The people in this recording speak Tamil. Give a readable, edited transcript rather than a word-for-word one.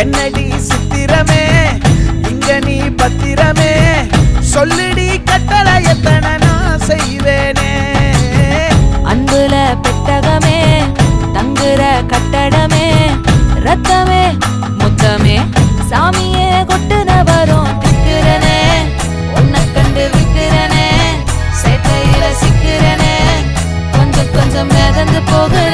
என்னடி சித்திரமே இங்க நீ பத்திரமே சொல்லுடி கட்டளை எத்தனை நான் செய்வேனே அன்புல பெட்டகமே தங்குற கட்டடமே ரத்தமே முத்தமே சாமியே கொட்டுன வரும் திக்கிறனே உன்னை கண்டு விக்கிறனே சேட்டையில சிக்கிறனே கொஞ்சம் கொஞ்சம் மிதந்து போக